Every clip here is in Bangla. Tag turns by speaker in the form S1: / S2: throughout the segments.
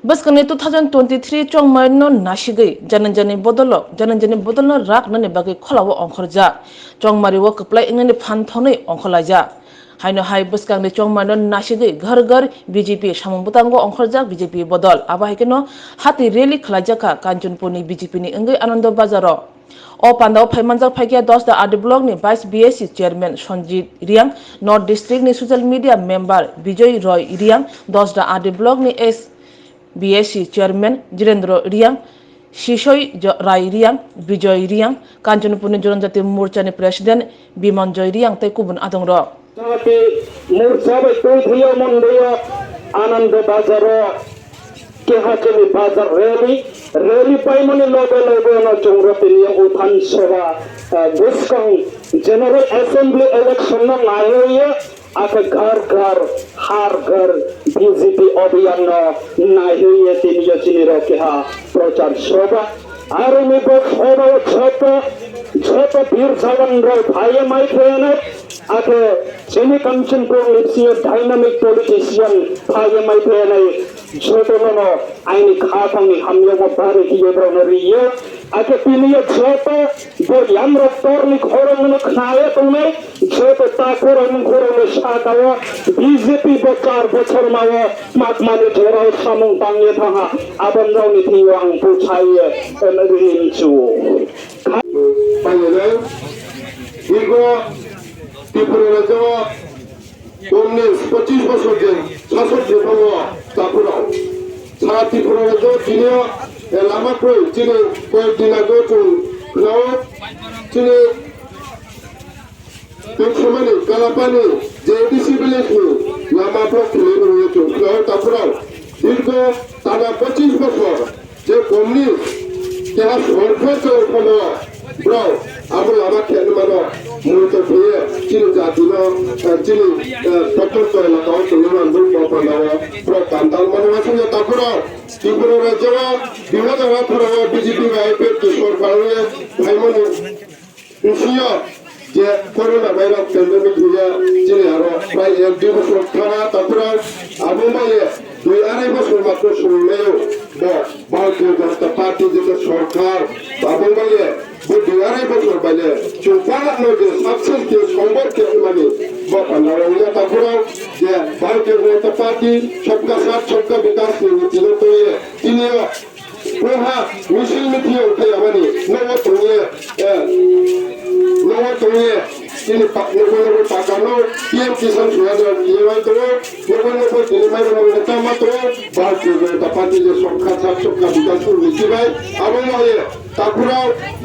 S1: Baskane 2023 chongmai no nashigei jananjani bodolo rak nani bagi kholawo ongkhorja chongmari wo kaplai ingani phanthonei ongkholaja haino hai baskang chongmai no nashigei ghar ghar BJP samungbutango ongkhorjak BJP bodol aba haikeno hati rally khlajaka Kanchanpurni BJP ni ingai Anando Bazaro o pandao phaimanjak phaikia 10 da adi block ni vice BSC chairman Sonjit Riang North district ni social media member Bijoy Roy Riang 10 da adi block ni BSC chairman Jirendra Riang Shishoy Rai Riang Bijoy Riang Kanchanpurni Jonajati Morcha ni president Biman Joy Riang te kubun adongro
S2: Tapi Morcha bai toithio mondeya Anando Bazaro kehakini bazar rally pai mani logo no chongrapini uthan sabha buskang general assembly election na naiya aka घर हर घर बीजेपी अभियान नाहिए तीन यचिनी रखेहा प्रचार सभा आरमी को सभा छप वीर जवान रो भाई माई फेने आके चेनी कंचनपुर लिप्सियो डायनामिक पॉलिटिशियन भाई माई फेने जोटोनो आइनी खाफांगी हमयो बारे कियो ब्रनरियो आके पिनियो छप बो यामरो तोरनी खोरन खाए तुमे छप ताकोरन खोरन साकाव बीजेपी को 4 बछर माव मातमानि जोराव सामुं तांगे थाहा आबनरावनि थियो आं पुछायो एनरिनचु
S3: पाइले दीर्घ त्रिपुरा राज्य কংগ্রেস 25 বছর ধরে শাসক দেখাব তারপর সারা ত্রিপুরা রাজ্য দিনে লামাক্রই চিনে কয়েকদিন আগে চিনে সময় কালাপানি যে এডিসি ভিলেজ লামা ব্লক খুলে রয়েছে তারপর দীর্ঘ টানা 25 বছর যে কংগ্রেস যারা সরকার চলছিল ব্রাও আবু লামা খেলে মানো মূলত পেয়ে চিনি জাতিনো চিনি ডক্টর তো এলাকাও চলে মানবো বাপানাও পুরো কান্তাল মানো আছে তারপর ত্রিপুরা রাজ্য 2018 বিজেপি আইপি সরকারে ভাইমনি উসিয়া যে করোনা ভাইরাস প্যান্ডেমিক হয়ে চিনি আরো প্রায় 1-2 বছর থানা তারপর আবু মাইয়ে 2-2.5 বছর মাত্র শুনলেও ভারতীয় জনতা পার্টি যে সরকার আবু মাইয়ে 2-2.5 বছর বাইরে চৌপাড়ার মধ্যে সাকসেস দিয়ে সম্পর্কে মানে বাপানারা তারপর যে ভারতীয় জনতা পার্টি সবকা সাথ সবকা বিকাশ নীতি তৈরি তিনিও প্রহা মিছিল মিটিয়ে উঠে মানে নব তৈরি তিনি নব টাকানো পিএম কিষাণ সুবিধা দিয়ে হয়তো নব দিলিমাই নেতা মাত্র ভারতীয় জনতা পার্টি যে সবকা সাথ সবকা বিকাশ নীতি ভাই আবু মাইয়ে তারপর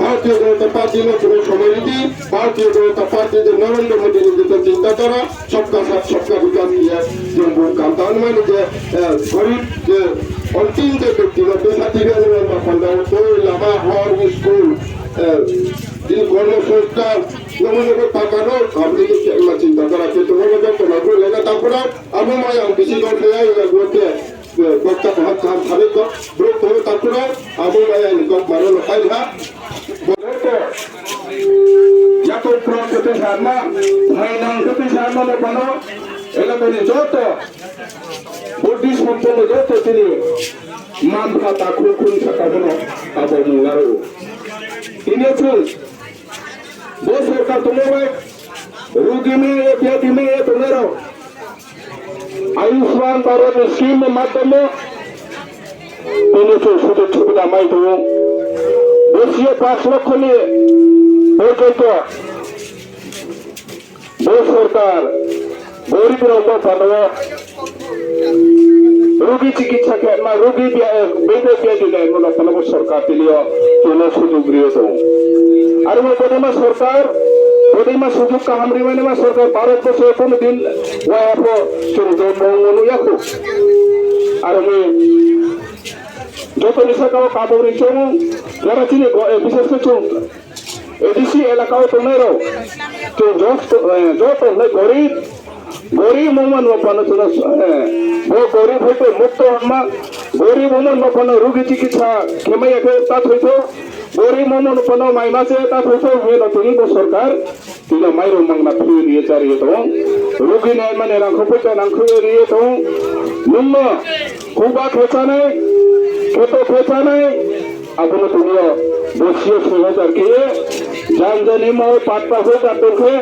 S3: ভারতীয় জনতা পার্টি নতুন সমিতি ভারতীয় জনতা পার্টি যে নরেন্দ্র মোদী নির্দেশিত চিন্তাধারা সবকা সাথ সবকা বিকাশ দিয়ে জম্মু কান্তান মানে যে গরিব যে অন্তিম যে ব্যক্তিগত সাথীরা লামা হর স্কুল যিনি কর্মসংস্থান নমনগর পাকানো আপনি চিন্তাধারা কিন্তু লাগবে লেখা তারপর আমি মায়া বেশি করতে করতে বক্তা ভাত খান খাবে তো ব্রত হবে তারপর আমি মায়া নিকট মারো লখাই না যত প্রকৃতি সারনা ভাইনাঙ্কতি সারনা বানো এলাকায় যত বুদ্ধি সম্পন্ন যত তিনি মান খাতা খুন সাকাবনো আবার মুলারো তিনি ফুল वो सरकार तुम्हें रोगी में व्याधि में तुम्हें आयुष्मान भारत स्कीम के माध्यम में तुम्हें सुविधा सुविधा माई दो 5 लाख लिए पर्यंत वो सरकार गरीब लोगों पर रोगी चिकित्सा के रोगी बेटे व्याधि नहीं सरकार के लिए चुनाव सुযোগ দিয়েছে আর বর্তমান সরকার বর্তমান সুযোগ কামরি মানে সরকার ভারত বর্ষে কোন দিন ওয়াপো চুরুজো মঙ্গলু ইয়াকু আর যত নিশাকাও কাবরি চং যারা চিনি বিশেষ করে চং এডিসি এলাকাও তোমেরো তো যত গরিব গরিব মোমন ওপানো চলো वो गरीब হইতো মুক্ত হম্মা গরিব মোমন ওপানো রোগী চিকিৎসা কেমাইয়াকে তাত হইতো গরিব মোমন ওপানো মাইমাসে তাত হইতো হেন তুমি সরকার তিনা মাইরো মাংনা ফিরে দিয়ে চারিয়ে তো রোগী নাই মানে রাখো পয়সা রাখো দিয়ে তো নুম্মা
S2: हुबा खेचानाय खेतो खेचानाय आबुनो तुनियो बसियो 6,000 के जानजानि माव पाटपा हो जातोखे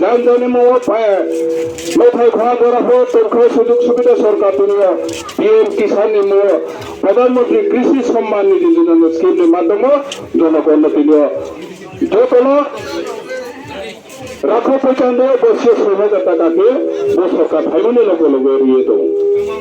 S2: जानजानि माव पाए मेथाइ खा गरा हो तोखे सुजुग सुबिदा सरकार तुनियो पीएम किसान नि मो प्रधानमंत्री कृषि सम्मान निधि योजना स्कीम नि माध्यम जनगण तुनियो जोतलो राखो पैसा बसियो 6,000 टाका के वो सरकार फाइमनि लोगो लोगो रिये दं